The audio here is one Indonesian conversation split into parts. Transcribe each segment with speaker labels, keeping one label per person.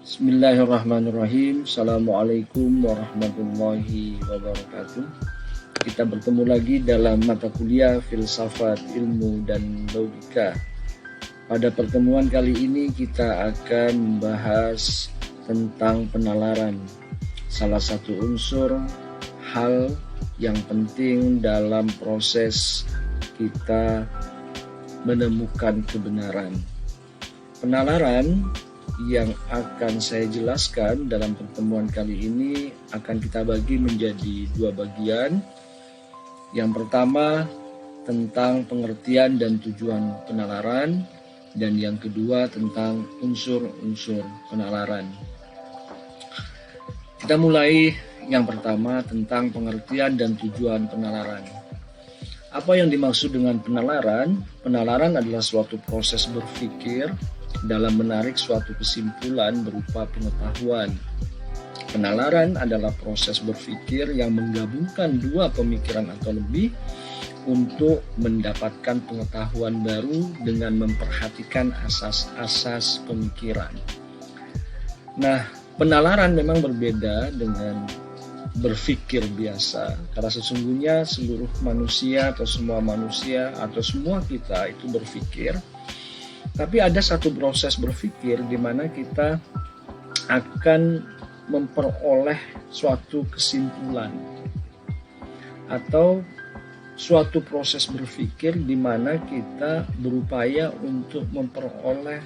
Speaker 1: Bismillahirrahmanirrahim. Assalamualaikum warahmatullahi wabarakatuh. Kita bertemu lagi dalam mata kuliah Filsafat Ilmu dan Logika. Pada pertemuan kali ini kita akan membahas tentang penalaran, salah satu unsur hal yang penting dalam proses kita menemukan kebenaran. Penalaran yang akan saya jelaskan dalam pertemuan kali ini akan kita bagi menjadi dua bagian. Yang pertama tentang pengertian dan tujuan penalaran, dan yang kedua tentang unsur-unsur penalaran. Kita mulai yang pertama tentang pengertian dan tujuan penalaran. Apa yang dimaksud dengan penalaran? Penalaran adalah suatu proses berpikir dalam menarik suatu kesimpulan berupa pengetahuan. Penalaran adalah proses berpikir yang menggabungkan dua pemikiran atau lebih untuk mendapatkan pengetahuan baru dengan memperhatikan asas-asas pemikiran. Nah, penalaran memang berbeda dengan berpikir biasa, karena sesungguhnya seluruh manusia atau semua manusia atau semua kita itu berpikir. Tapi ada satu proses berpikir di mana kita akan memperoleh suatu kesimpulan atau suatu proses berpikir di mana kita berupaya untuk memperoleh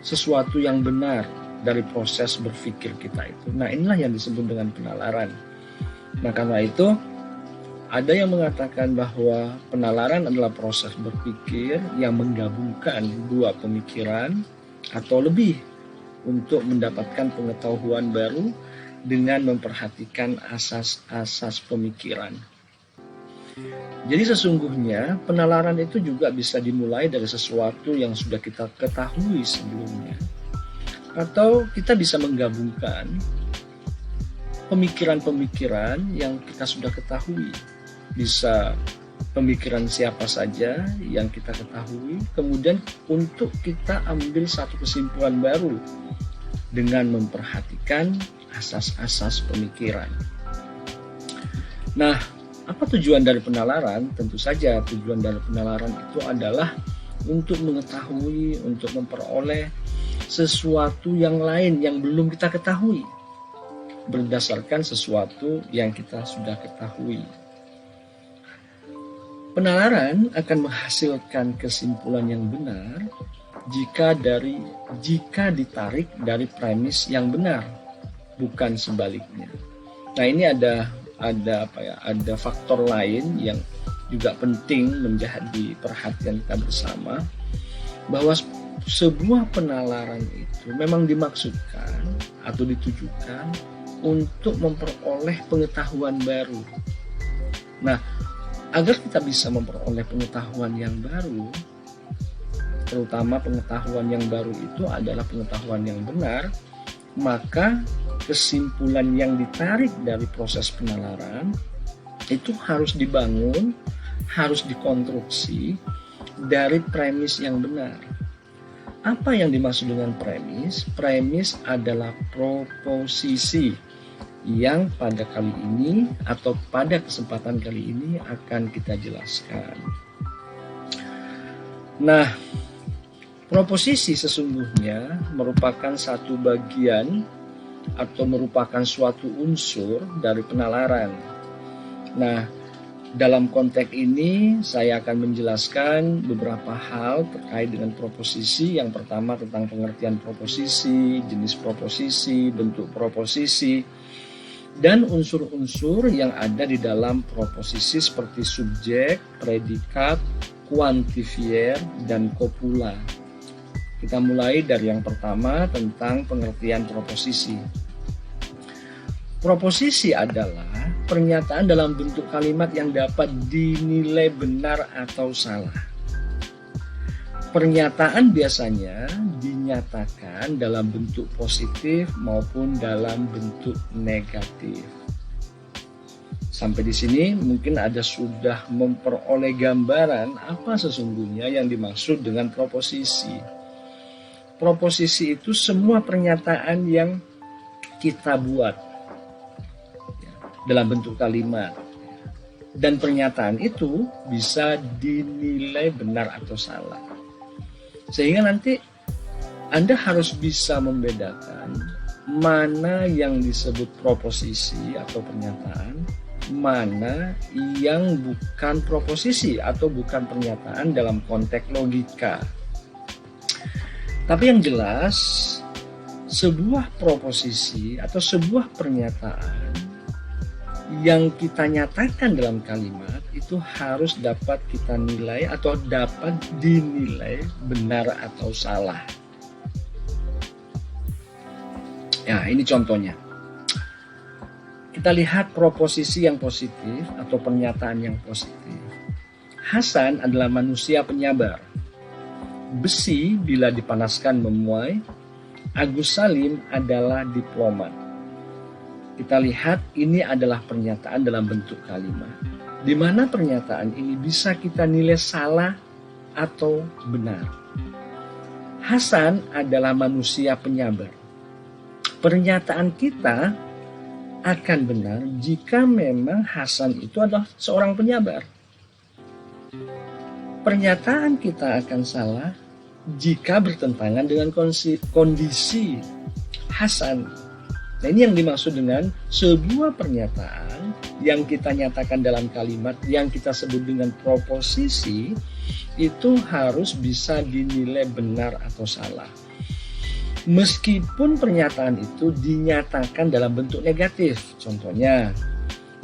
Speaker 1: sesuatu yang benar dari proses berpikir kita itu. Nah, inilah yang disebut dengan penalaran. Nah, karena itu ada yang mengatakan bahwa penalaran adalah proses berpikir yang menggabungkan dua pemikiran atau lebih untuk mendapatkan pengetahuan baru dengan memperhatikan asas-asas pemikiran. Jadi sesungguhnya penalaran itu juga bisa dimulai dari sesuatu yang sudah kita ketahui sebelumnya, atau kita bisa menggabungkan pemikiran-pemikiran yang kita sudah ketahui. Bisa pemikiran siapa saja yang kita ketahui, kemudian untuk kita ambil satu kesimpulan baru dengan memperhatikan asas-asas pemikiran. Nah, apa tujuan dari penalaran? Tentu saja tujuan dari penalaran itu adalah untuk mengetahui, untuk memperoleh sesuatu yang lain yang belum kita ketahui berdasarkan sesuatu yang kita sudah ketahui. Penalaran akan menghasilkan kesimpulan yang benar jika ditarik dari premis yang benar, bukan sebaliknya. Nah, ini ada faktor lain yang juga penting menjadi perhatian kita bersama, bahwa sebuah penalaran itu memang dimaksudkan atau ditujukan untuk memperoleh pengetahuan baru. Nah, agar kita bisa memperoleh pengetahuan yang baru, terutama pengetahuan yang baru itu adalah pengetahuan yang benar, maka kesimpulan yang ditarik dari proses penalaran itu harus dibangun, harus dikonstruksi dari premis yang benar. Apa yang dimaksud dengan premis? Premis adalah proposisi yang pada kali ini atau pada kesempatan kali ini akan kita jelaskan. Nah, proposisi sesungguhnya merupakan satu bagian atau merupakan suatu unsur dari penalaran. Nah, dalam konteks ini saya akan menjelaskan beberapa hal terkait dengan proposisi. Yang pertama tentang pengertian proposisi, jenis proposisi, bentuk proposisi, dan unsur-unsur yang ada di dalam proposisi seperti subjek, predikat, kuantifier, dan kopula. Kita mulai dari yang pertama tentang pengertian proposisi. Proposisi adalah pernyataan dalam bentuk kalimat yang dapat dinilai benar atau salah. Pernyataan biasanya dinyatakan dalam bentuk positif maupun dalam bentuk negatif. Sampai di sini mungkin ada sudah memperoleh gambaran apa sesungguhnya yang dimaksud dengan proposisi. Proposisi itu semua pernyataan yang kita buat dalam bentuk kalimat. Dan pernyataan itu bisa dinilai benar atau salah. Sehingga nanti Anda harus bisa membedakan mana yang disebut proposisi atau pernyataan, mana yang bukan proposisi atau bukan pernyataan dalam konteks logika. Tapi yang jelas, sebuah proposisi atau sebuah pernyataan yang kita nyatakan dalam kalimat itu harus dapat kita nilai atau dapat dinilai benar atau salah. Ya, ini contohnya. Kita lihat proposisi yang positif atau pernyataan yang positif. Hasan adalah manusia penyabar. Besi bila dipanaskan memuai. Agus Salim adalah diplomat. Kita lihat ini adalah pernyataan dalam bentuk kalimat. Di mana pernyataan ini bisa kita nilai salah atau benar. Hasan adalah manusia penyabar. Pernyataan kita akan benar jika memang Hasan itu adalah seorang penyabar. Pernyataan kita akan salah jika bertentangan dengan kondisi Hasan. Nah, ini yang dimaksud dengan sebuah pernyataan yang kita nyatakan dalam kalimat yang kita sebut dengan proposisi itu harus bisa dinilai benar atau salah. Meskipun pernyataan itu dinyatakan dalam bentuk negatif. Contohnya,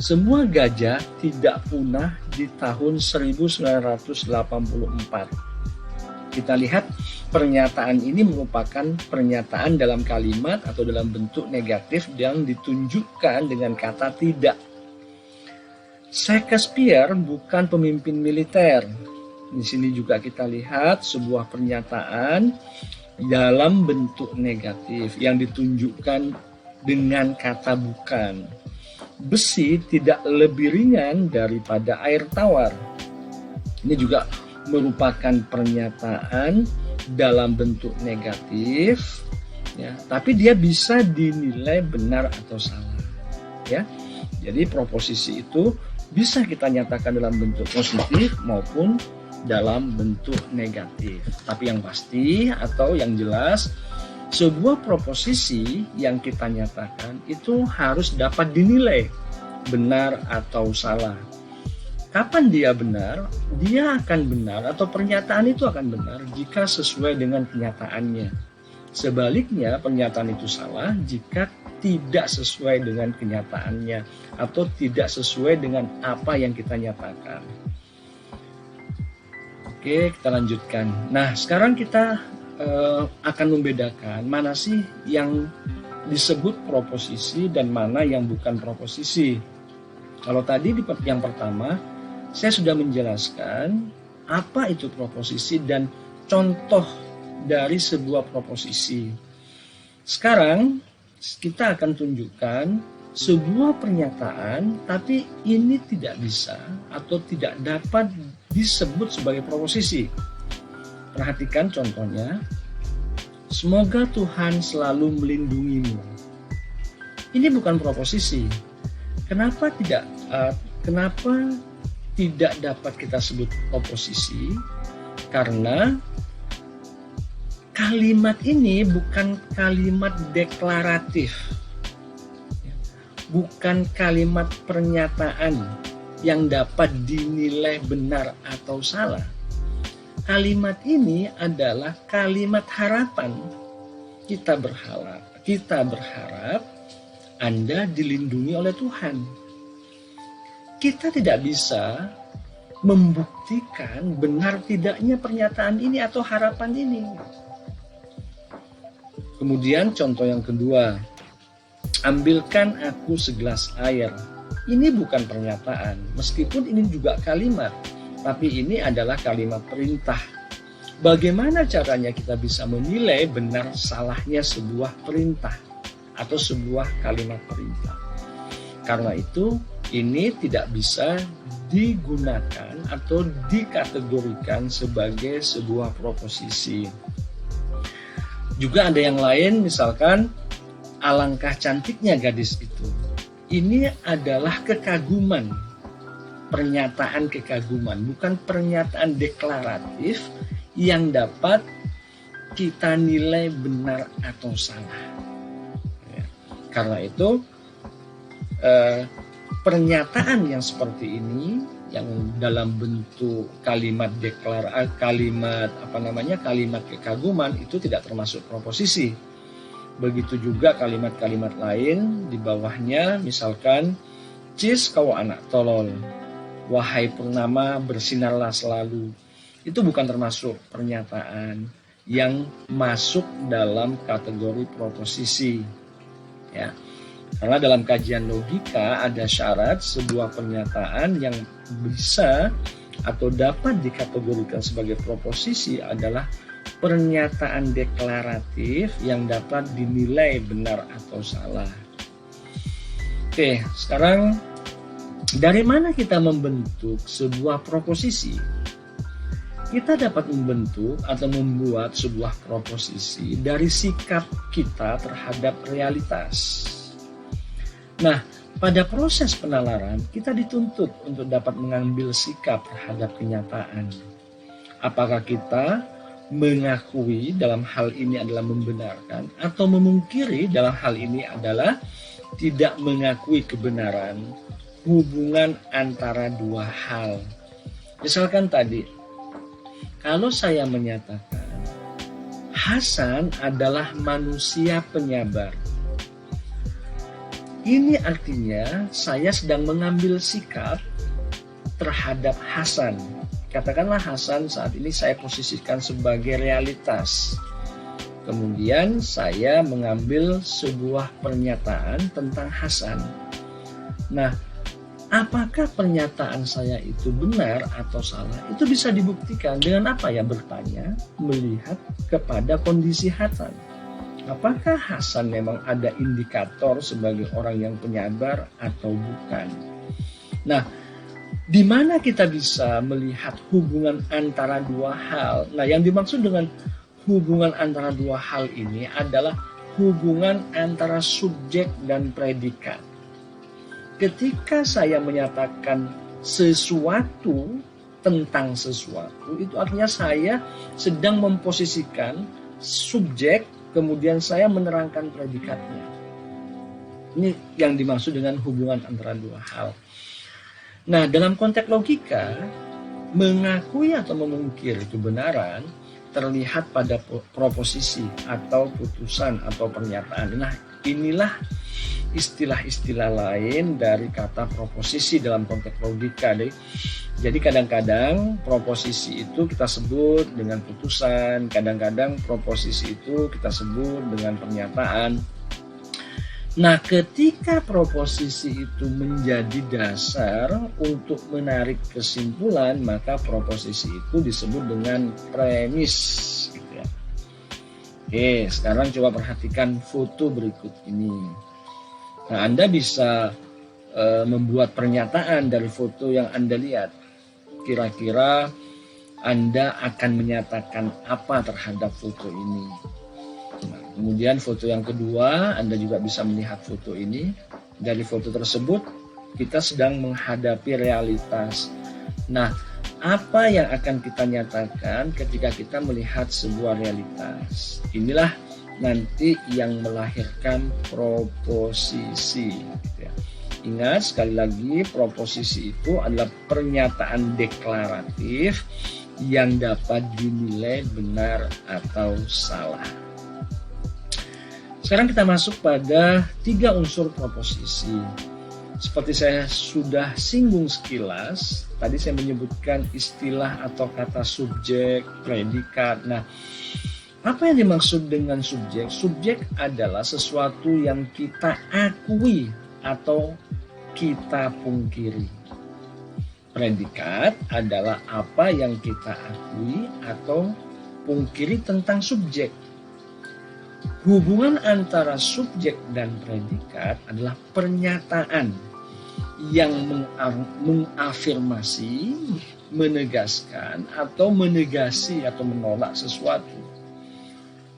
Speaker 1: semua gajah tidak punah di tahun 1984. Kita lihat pernyataan ini merupakan pernyataan dalam kalimat atau dalam bentuk negatif yang ditunjukkan dengan kata tidak. Shakespeare bukan pemimpin militer. Di sini juga kita lihat sebuah pernyataan dalam bentuk negatif yang ditunjukkan dengan kata bukan. Besi tidak lebih ringan daripada air tawar. Ini juga merupakan pernyataan dalam bentuk negatif, ya, tapi dia bisa dinilai benar atau salah, ya. Jadi proposisi itu bisa kita nyatakan dalam bentuk positif maupun dalam bentuk negatif. Tapi yang pasti atau yang jelas, sebuah proposisi yang kita nyatakan itu harus dapat dinilai benar atau salah. Kapan dia benar? Dia akan benar atau pernyataan itu akan benar jika sesuai dengan kenyataannya. Sebaliknya, pernyataan itu salah jika tidak sesuai dengan kenyataannya atau tidak sesuai dengan apa yang kita nyatakan. Oke, kita lanjutkan. Nah, sekarang kita akan membedakan mana sih yang disebut proposisi dan mana yang bukan proposisi. Kalau tadi di yang pertama, saya sudah menjelaskan apa itu proposisi dan contoh dari sebuah proposisi. Sekarang kita akan tunjukkan sebuah pernyataan tapi ini tidak bisa atau tidak dapat disebut sebagai proposisi. Perhatikan contohnya. Semoga Tuhan selalu melindungimu. Ini bukan proposisi. Kenapa tidak dapat kita sebut proposisi? Karena kalimat ini bukan kalimat deklaratif, bukan kalimat pernyataan yang dapat dinilai benar atau salah. Kalimat ini adalah kalimat harapan. Kita berharap Anda dilindungi oleh Tuhan. Kita tidak bisa membuktikan benar tidaknya pernyataan ini atau harapan ini. Kemudian contoh yang kedua, ambilkan aku segelas air. Ini bukan pernyataan, meskipun ini juga kalimat, tapi ini adalah kalimat perintah. Bagaimana caranya kita bisa menilai benar salahnya sebuah perintah atau sebuah kalimat perintah? Karena itu, ini tidak bisa digunakan atau dikategorikan sebagai sebuah proposisi. Juga ada yang lain, misalkan alangkah cantiknya gadis itu. Ini adalah kekaguman, pernyataan kekaguman, bukan pernyataan deklaratif yang dapat kita nilai benar atau salah. Ya. Karena itu pernyataan yang seperti ini, yang dalam bentuk kalimat kalimat kekaguman, itu tidak termasuk proposisi. Begitu juga kalimat-kalimat lain di bawahnya, misalkan cis kau anak tolol, wahai purnama bersinarlah selalu. Itu bukan termasuk pernyataan yang masuk dalam kategori proposisi. Ya. Karena dalam kajian logika ada syarat sebuah pernyataan yang bisa atau dapat dikategorikan sebagai proposisi adalah pernyataan deklaratif yang dapat dinilai benar atau salah. Oke, sekarang dari mana kita membentuk sebuah proposisi? Kita dapat membentuk atau membuat sebuah proposisi dari sikap kita terhadap realitas. Nah, pada proses penalaran, kita dituntut untuk dapat mengambil sikap terhadap kenyataan. Apakah kita mengakui dalam hal ini adalah membenarkan, atau memungkiri dalam hal ini adalah tidak mengakui kebenaran hubungan antara dua hal. Misalkan tadi, kalau saya menyatakan Hasan adalah manusia penyabar, ini artinya saya sedang mengambil sikap terhadap Hasan. Katakanlah Hasan saat ini saya posisikan sebagai realitas. Kemudian saya mengambil sebuah pernyataan tentang Hasan. Nah, apakah pernyataan saya itu benar atau salah? Itu bisa dibuktikan dengan apa ya? Bertanya, melihat kepada kondisi Hasan. Apakah Hasan memang ada indikator sebagai orang yang penyabar atau bukan? Nah, di mana kita bisa melihat hubungan antara dua hal? Nah, yang dimaksud dengan hubungan antara dua hal ini adalah hubungan antara subjek dan predikat. Ketika saya menyatakan sesuatu tentang sesuatu, itu artinya saya sedang memposisikan subjek, kemudian saya menerangkan predikatnya. Ini yang dimaksud dengan hubungan antara dua hal. Nah, dalam konteks logika, mengakui atau memungkiri kebenaran terlihat pada proposisi atau putusan atau pernyataan. Nah, inilah istilah-istilah lain dari kata proposisi dalam konteks logika. Jadi kadang-kadang proposisi itu kita sebut dengan putusan, kadang-kadang proposisi itu kita sebut dengan pernyataan. Nah, ketika proposisi itu menjadi dasar untuk menarik kesimpulan, maka proposisi itu disebut dengan premis. Gitu ya. Oke, sekarang coba perhatikan foto berikut ini. Nah, Anda bisa membuat pernyataan dari foto yang Anda lihat. Kira-kira Anda akan menyatakan apa terhadap foto ini. Nah, kemudian foto yang kedua, Anda juga bisa melihat foto ini. Dari foto tersebut, kita sedang menghadapi realitas. Nah, apa yang akan kita nyatakan ketika kita melihat sebuah realitas? Inilah nanti yang melahirkan proposisi. Ingat sekali lagi, proposisi itu adalah pernyataan deklaratif yang dapat dinilai benar atau salah. Sekarang kita masuk pada 3 unsur proposisi. Seperti saya sudah singgung sekilas, tadi saya menyebutkan istilah atau kata subjek, predikat. Nah, apa yang dimaksud dengan subjek? Subjek adalah sesuatu yang kita akui atau kita pungkiri. Predikat adalah apa yang kita akui atau pungkiri tentang subjek. Hubungan antara subjek dan predikat adalah pernyataan yang mengafirmasi, menegaskan, atau menegasi atau menolak sesuatu.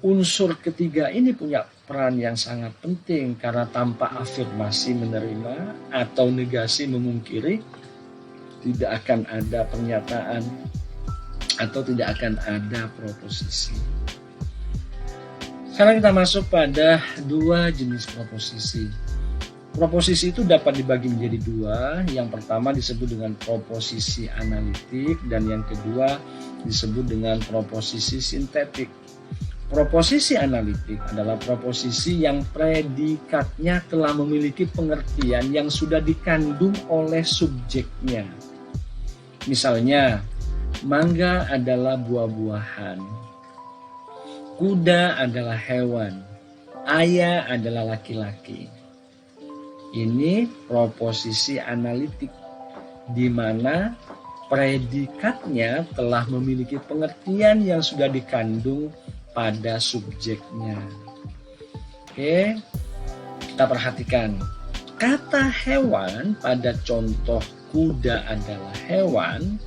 Speaker 1: unsur ketiga ini punya peran yang sangat penting, karena tanpa afirmasi menerima atau negasi memungkiri, tidak akan ada pernyataan atau tidak akan ada proposisi. Sekarang kita masuk pada dua jenis proposisi. Proposisi itu dapat dibagi menjadi dua. Yang pertama disebut dengan proposisi analitik dan yang kedua disebut dengan proposisi sintetik. Proposisi analitik adalah proposisi yang predikatnya telah memiliki pengertian yang sudah dikandung oleh subjeknya. Misalnya, mangga adalah buah-buahan, kuda adalah hewan, ayah adalah laki-laki. Ini proposisi analitik, di mana predikatnya telah memiliki pengertian yang sudah dikandung pada subjeknya. Oke, kita perhatikan. Kata hewan pada contoh kuda adalah hewan,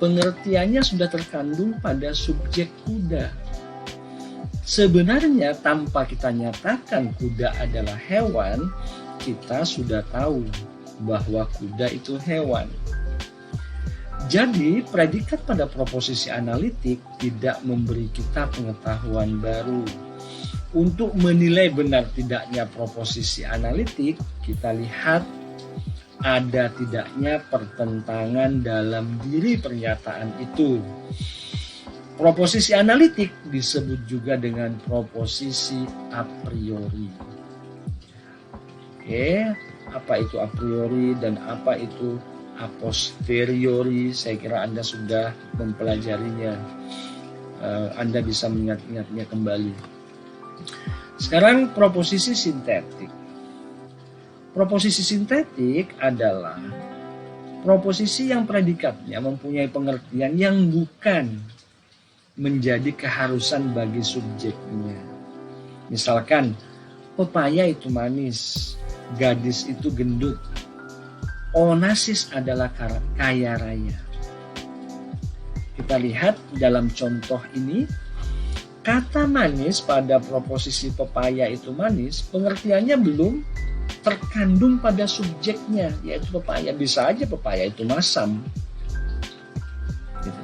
Speaker 1: pengertiannya sudah terkandung pada subjek kuda. Sebenarnya tanpa kita nyatakan kuda adalah hewan, kita sudah tahu bahwa kuda itu hewan. Jadi, predikat pada proposisi analitik tidak memberi kita pengetahuan baru. Untuk menilai benar tidaknya proposisi analitik, kita lihat ada tidaknya pertentangan dalam diri pernyataan itu. Proposisi analitik disebut juga dengan proposisi a priori. Oke, apa itu a priori dan apa itu a posteriori? Saya kira Anda sudah mempelajarinya. Anda bisa mengingat-ingatnya kembali. Sekarang proposisi sintetik. Proposisi sintetik adalah proposisi yang predikatnya mempunyai pengertian yang bukan menjadi keharusan bagi subjeknya. Misalkan, pepaya itu manis, gadis itu gendut, Onassis adalah kaya raya. Kita lihat dalam contoh ini, kata manis pada proposisi pepaya itu manis, pengertiannya belum terkandung pada subjeknya, yaitu pepaya. Bisa aja pepaya itu masam. Gitu.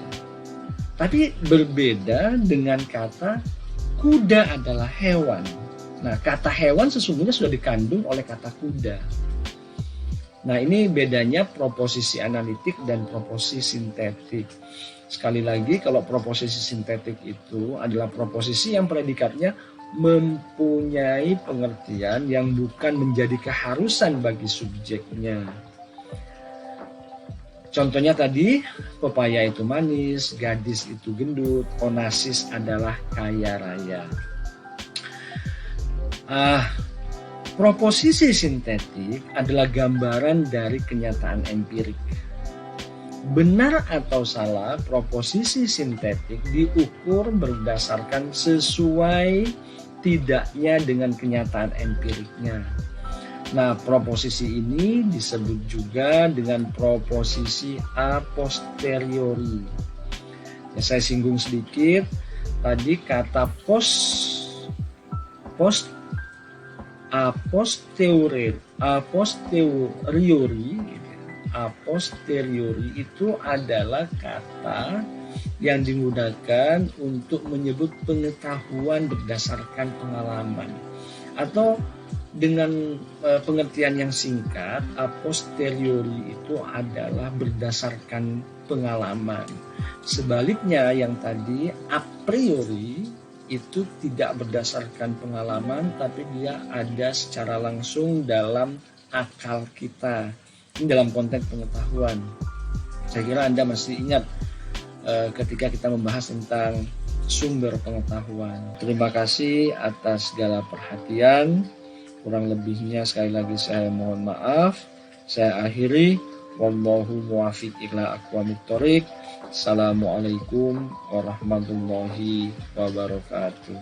Speaker 1: Tapi berbeda dengan kata kuda adalah hewan. Nah, kata hewan sesungguhnya sudah dikandung oleh kata kuda. Nah, ini bedanya proposisi analitik dan proposisi sintetik. Sekali lagi, kalau proposisi sintetik itu adalah proposisi yang predikatnya mempunyai pengertian yang bukan menjadi keharusan bagi subjeknya. Contohnya tadi, pepaya itu manis, gadis itu gendut, Onassis adalah kaya raya. Proposisi sintetik adalah gambaran dari kenyataan empirik. Benar atau salah, proposisi sintetik diukur berdasarkan sesuai tidaknya dengan kenyataan empiriknya. Nah, proposisi ini disebut juga dengan proposisi a posteriori. Ya, saya singgung sedikit, tadi kata a posteriori itu adalah kata yang digunakan untuk menyebut pengetahuan berdasarkan pengalaman, atau dengan pengertian yang singkat, a posteriori itu adalah berdasarkan pengalaman. Sebaliknya yang tadi a priori itu tidak berdasarkan pengalaman, tapi dia ada secara langsung dalam akal kita. Ini dalam konteks pengetahuan. Saya kira Anda masih ingat ketika kita membahas tentang sumber pengetahuan. Terima kasih atas segala perhatian. Kurang lebihnya sekali lagi saya mohon maaf. Saya akhiri. Wallahu muwaffiq ila aqwamit thoriq. Assalamualaikum warahmatullahi wabarakatuh.